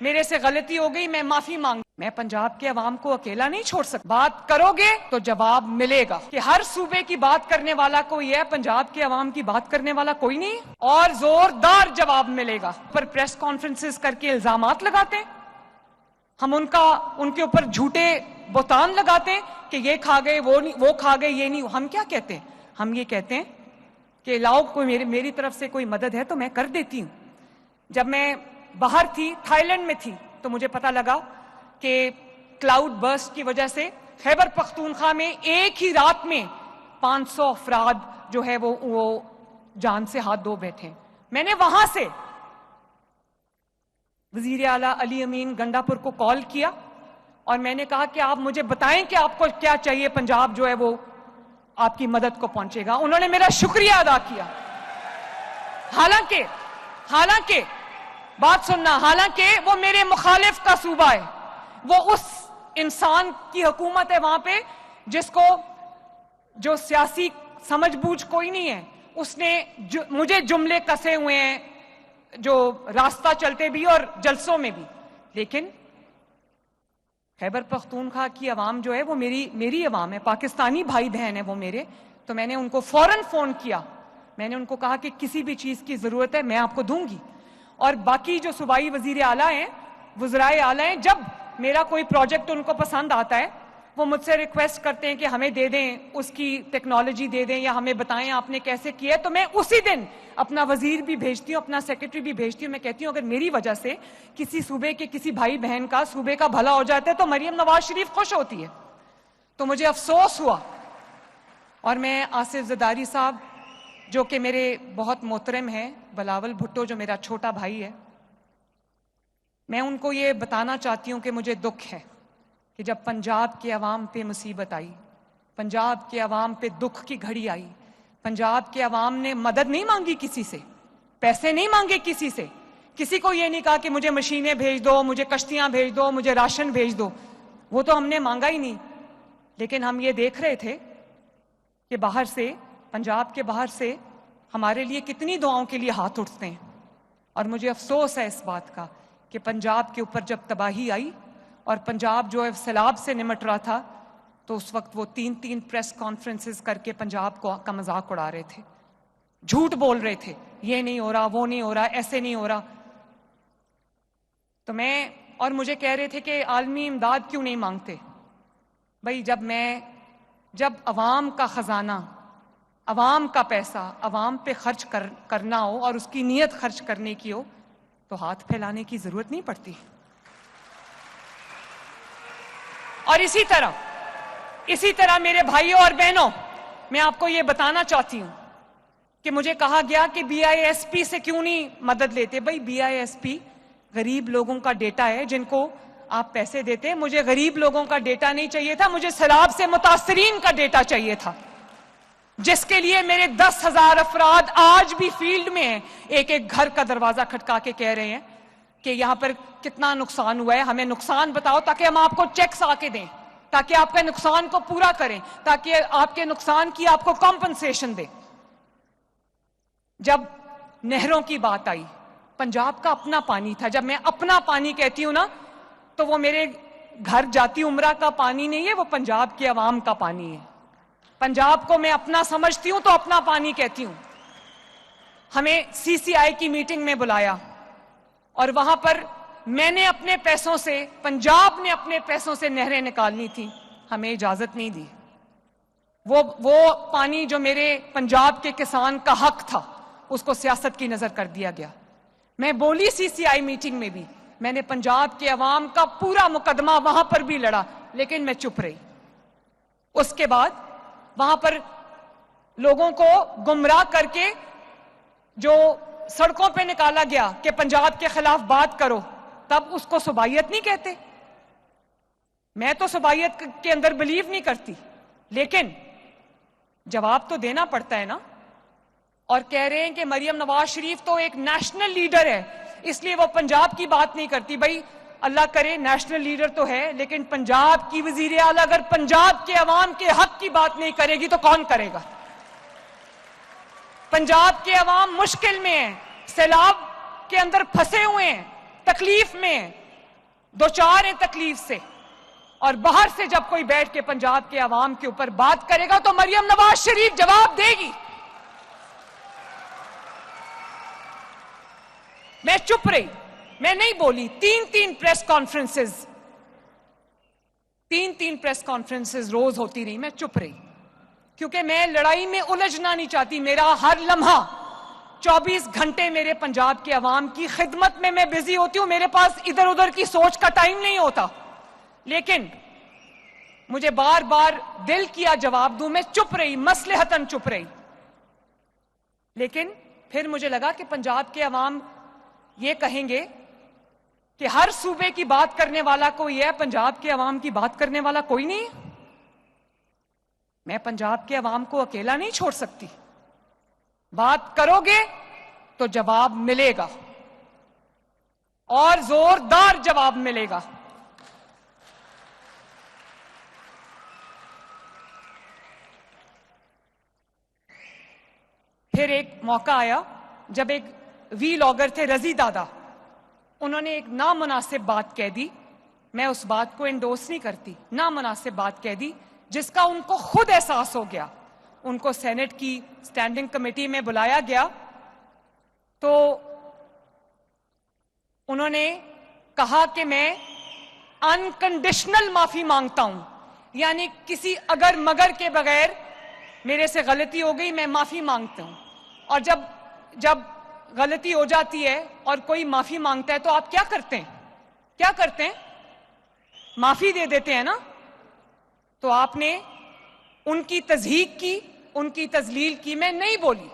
میرے سے غلطی ہو گئی، میں معافی مانگ، میں پنجاب کے عوام کو اکیلا نہیں چھوڑ سکتا۔ بات کرو گے تو جواب ملے گا کہ ہر صوبے کی بات کرنے والا کوئی ہے، پنجاب کے عوام کی بات کرنے والا کوئی نہیں، اور زوردار جواب ملے گا۔ پر پریس کانفرنسز کر کے الزامات لگاتے ہیں، ہم ان کے اوپر جھوٹے بہتان لگاتے ہیں کہ یہ کھا گئے، وہ کھا گئے، یہ نہیں۔ ہم کیا کہتے ہیں؟ ہم یہ کہتے ہیں کہ لاؤ کوئی میری طرف سے کوئی مدد ہے تو میں کر دیتی ہوں۔ جب میں باہر تھی، تھائی لینڈ میں تھی، تو مجھے پتا لگا کہ کلاؤڈ برسٹ کی وجہ سے خیبر پختونخوا میں ایک ہی رات میں 500 افراد جو ہے وہ جان سے ہاتھ دھو بیٹھے۔ میں نے وہاں سے وزیر اعلیٰ علی امین گنڈا پور کو کال کیا اور میں نے کہا کہ آپ مجھے بتائیں کہ آپ کو کیا چاہیے، پنجاب جو ہے وہ آپ کی مدد کو پہنچے گا۔ انہوں نے میرا شکریہ ادا کیا۔ حالانکہ بات سننا، حالانکہ وہ میرے مخالف کا صوبہ ہے، وہ اس انسان کی حکومت ہے وہاں پہ جس کو جو سیاسی سمجھ بوجھ کوئی نہیں ہے، اس نے مجھے جملے کسے ہوئے ہیں جو راستہ چلتے بھی اور جلسوں میں بھی۔ لیکن خیبر پختونخوا کی عوام جو ہے وہ میری عوام ہے، پاکستانی بھائی بہن ہے وہ میرے۔ تو میں نے ان کو فوراً فون کیا، میں نے ان کو کہا کہ کسی بھی چیز کی ضرورت ہے میں آپ کو دوں گی۔ اور باقی جو صوبائی وزیر اعلیٰ ہیں، وزرائے اعلیٰ ہیں، جب میرا کوئی پروجیکٹ ان کو پسند آتا ہے وہ مجھ سے ریکویسٹ کرتے ہیں کہ ہمیں دے دیں، اس کی ٹیکنالوجی دے دیں یا ہمیں بتائیں آپ نے کیسے کیا ہے، تو میں اسی دن اپنا وزیر بھی بھیجتی ہوں، اپنا سیکرٹری بھی بھیجتی ہوں۔ میں کہتی ہوں اگر میری وجہ سے کسی صوبے کے کسی بھائی بہن کا صوبے کا بھلا ہو جاتا ہے تو مریم نواز شریف خوش ہوتی ہے۔ تو مجھے افسوس ہوا، اور میں آصف زرداری صاحب جو کہ میرے بہت محترم ہیں، بلاول بھٹو جو میرا چھوٹا بھائی ہے، میں ان کو یہ بتانا چاہتی ہوں کہ مجھے دکھ ہے کہ جب پنجاب کے عوام پہ مصیبت آئی، پنجاب کے عوام پہ دکھ کی گھڑی آئی، پنجاب کے عوام نے مدد نہیں مانگی کسی سے، پیسے نہیں مانگے کسی سے، کسی کو یہ نہیں کہا کہ مجھے مشینیں بھیج دو، مجھے کشتیاں بھیج دو، مجھے راشن بھیج دو، وہ تو ہم نے مانگا ہی نہیں۔ لیکن ہم یہ دیکھ رہے تھے کہ باہر سے، پنجاب کے باہر سے ہمارے لیے کتنی دعاؤں کے لیے ہاتھ اٹھتے ہیں، اور مجھے افسوس ہے اس بات کا کہ پنجاب کے اوپر جب تباہی آئی اور پنجاب جو ہے سیلاب سے نمٹ رہا تھا، تو اس وقت وہ 3 پریس کانفرنسز کر کے پنجاب کا مذاق اڑا رہے تھے، جھوٹ بول رہے تھے، یہ نہیں ہو رہا، وہ نہیں ہو رہا، ایسے نہیں ہو رہا۔ تو اور مجھے کہہ رہے تھے کہ عالمی امداد کیوں نہیں مانگتے۔ بھائی جب عوام کا خزانہ، عوام کا پیسہ عوام پہ خرچ کرنا ہو اور اس کی نیت خرچ کرنے کی ہو تو ہاتھ پھیلانے کی ضرورت نہیں پڑتی۔ اور اسی طرح میرے بھائیوں اور بہنوں، میں آپ کو یہ بتانا چاہتی ہوں کہ مجھے کہا گیا کہ BISP سے کیوں نہیں مدد لیتے۔ بھائی BISP غریب لوگوں کا ڈیٹا ہے جن کو آپ پیسے دیتے ہیں، مجھے غریب لوگوں کا ڈیٹا نہیں چاہیے تھا، مجھے سیلاب سے متاثرین کا ڈیٹا چاہیے تھا، جس کے لیے میرے 10,000 افراد آج بھی فیلڈ میں ہیں، ایک گھر کا دروازہ کھٹکا کے کہہ رہے ہیں کہ یہاں پر کتنا نقصان ہوا ہے، ہمیں نقصان بتاؤ تاکہ ہم آپ کو چیکس آ کے دیں، تاکہ آپ کے نقصان کو پورا کریں، تاکہ آپ کے نقصان کی آپ کو کمپنسیشن دیں۔ جب نہروں کی بات آئی، پنجاب کا اپنا پانی تھا۔ جب میں اپنا پانی کہتی ہوں نا تو وہ میرے گھر جاتی عمرہ کا پانی نہیں ہے، وہ پنجاب کے عوام کا پانی ہے۔ پنجاب کو میں اپنا سمجھتی ہوں تو اپنا پانی کہتی ہوں۔ ہمیں CCI کی میٹنگ میں بلایا اور وہاں پر میں نے اپنے پیسوں سے، پنجاب نے اپنے پیسوں سے نہریں نکالنی تھی، ہمیں اجازت نہیں دی۔ وہ پانی جو میرے پنجاب کے کسان کا حق تھا اس کو سیاست کی نظر کر دیا گیا۔ میں بولی CCI میٹنگ میں بھی، میں نے پنجاب کے عوام کا پورا مقدمہ وہاں پر بھی لڑا، لیکن میں چپ رہی۔ اس کے بعد وہاں پر لوگوں کو گمراہ کر کے جو سڑکوں پہ نکالا گیا کہ پنجاب کے خلاف بات کرو، تب اس کو صوبائیت نہیں کہتے۔ میں تو صوبائیت کے اندر بلیو نہیں کرتی، لیکن جواب تو دینا پڑتا ہے نا۔ اور کہہ رہے ہیں کہ مریم نواز شریف تو ایک نیشنل لیڈر ہے اس لیے وہ پنجاب کی بات نہیں کرتی۔ بھائی اللہ کرے، نیشنل لیڈر تو ہے، لیکن پنجاب کی وزیر اعلیٰ اگر پنجاب کے عوام کے حق کی بات نہیں کرے گی تو کون کرے گا؟ پنجاب کے عوام مشکل میں ہیں، سیلاب کے اندر پھنسے ہوئے ہیں، تکلیف میں ہیں، دو چار ہیں تکلیف سے, اور باہر سے جب کوئی بیٹھ کے پنجاب کے عوام کے اوپر بات کرے گا تو مریم نواز شریف جواب دے گی. میں چپ رہی, میں نہیں بولی. تین پریس کانفرنسز روز ہوتی رہی, میں چپ رہی, کیونکہ میں لڑائی میں الجھنا نہیں چاہتی. میرا ہر لمحہ 24 گھنٹے میرے پنجاب کے عوام کی خدمت میں بزی ہوتی ہوں. میرے پاس ادھر ادھر کی سوچ کا ٹائم نہیں ہوتا. لیکن مجھے بار بار دل کیا جواب دوں, میں چپ رہی, مصلحتاً چپ رہی. لیکن پھر مجھے لگا کہ پنجاب کے عوام یہ کہیں گے کہ ہر صوبے کی بات کرنے والا کوئی ہے, پنجاب کے عوام کی بات کرنے والا کوئی نہیں. میں پنجاب کے عوام کو اکیلا نہیں چھوڑ سکتی. بات کرو گے تو جواب ملے گا, اور زوردار جواب ملے گا. پھر ایک موقع آیا جب ایک ویلاگر تھے رضی دادا, انہوں نے ایک نامناسب بات کہہ دی. میں اس بات کو انڈورس نہیں کرتی, نامناسب بات کہہ دی جس کا ان کو خود احساس ہو گیا. ان کو سینٹ کی سٹینڈنگ کمیٹی میں بلایا گیا تو انہوں نے کہا کہ میں انکنڈیشنل معافی مانگتا ہوں, یعنی کسی اگر مگر کے بغیر میرے سے غلطی ہو گئی, میں معافی مانگتا ہوں. اور جب غلطی ہو جاتی ہے اور کوئی معافی مانگتا ہے تو آپ کیا کرتے ہیں؟ معافی دے دیتے ہیں نا. تو آپ نے ان کی تضحیق کی, ان کی تذلیل کی, میں نہیں بولی.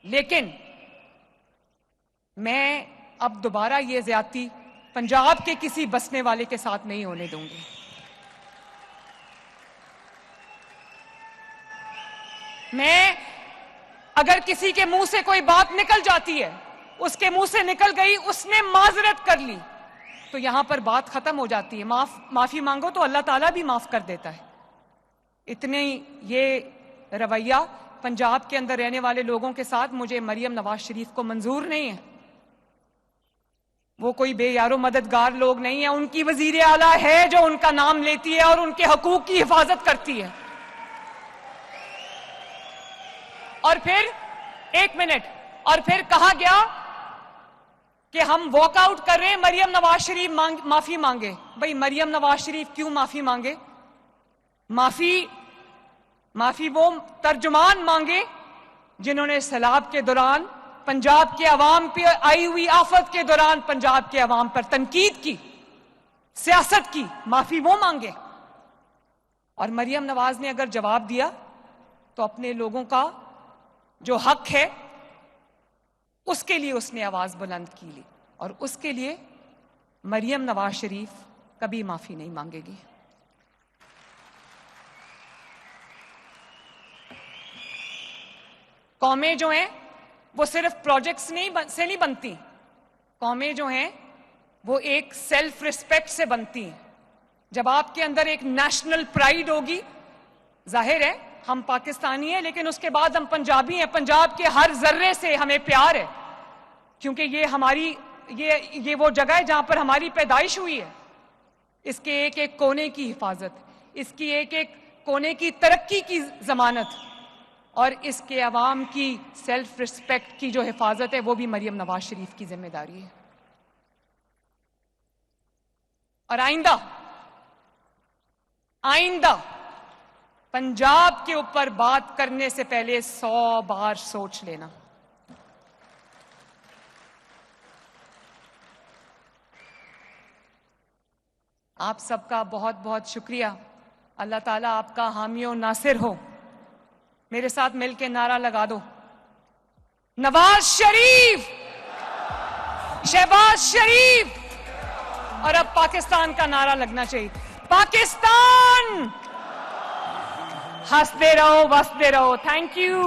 لیکن میں اب دوبارہ یہ زیادتی پنجاب کے کسی بسنے والے کے ساتھ نہیں ہونے دوں گی. میں اگر کسی کے منہ سے کوئی بات نکل جاتی ہے, اس کے منہ سے نکل گئی, اس نے معذرت کر لی, تو یہاں پر بات ختم ہو جاتی ہے. معافی مانگو تو اللہ تعالیٰ بھی معاف کر دیتا ہے. اتنے یہ رویہ پنجاب کے اندر رہنے والے لوگوں کے ساتھ مجھے مریم نواز شریف کو منظور نہیں ہے. وہ کوئی بے یار و مددگار لوگ نہیں ہیں. ان کی وزیر اعلیٰ ہے جو ان کا نام لیتی ہے اور ان کے حقوق کی حفاظت کرتی ہے. اور پھر ایک منٹ, اور پھر کہا گیا کہ ہم واک آؤٹ کر رہے ہیں, مریم نواز شریف معافی مانگے. بھئی مریم نواز شریف کیوں معافی مانگے؟ معافی وہ ترجمان مانگے جنہوں نے سیلاب کے دوران پنجاب کے عوام پہ آئی ہوئی آفت کے دوران پنجاب کے عوام پر تنقید کی, سیاست کی. معافی وہ مانگے. اور مریم نواز نے اگر جواب دیا تو اپنے لوگوں کا جو حق ہے اس کے لیے اس نے آواز بلند کی لی, اور اس کے لیے مریم نواز شریف کبھی معافی نہیں مانگے گی. قومیں جو ہیں وہ صرف پروجیکٹس سے نہیں بنتی. قومیں جو ہیں وہ ایک سیلف ریسپیکٹ سے بنتی ہیں. جب آپ کے اندر ایک نیشنل پرائیڈ ہوگی, ظاہر ہے ہم پاکستانی ہیں لیکن اس کے بعد ہم پنجابی ہیں. پنجاب کے ہر ذرے سے ہمیں پیار ہے, کیونکہ یہ وہ جگہ ہے جہاں پر ہماری پیدائش ہوئی ہے. اس کے ایک ایک کونے کی حفاظت, اس کی ایک ایک کونے کی ترقی کی ضمانت, اور اس کے عوام کی سیلف ریسپیکٹ کی جو حفاظت ہے وہ بھی مریم نواز شریف کی ذمہ داری ہے. اور آئندہ پنجاب کے اوپر بات کرنے سے پہلے 100 بار سوچ لینا. آپ سب کا بہت بہت شکریہ. اللہ تعالیٰ آپ کا حامی و ناصر ہو. میرے ساتھ مل کے نعرہ لگا دو, نواز شریف, شہباز شریف. اور اب پاکستان کا نعرہ لگنا چاہیے, پاکستان. ہنستے رہو بستے رہو. Thank you.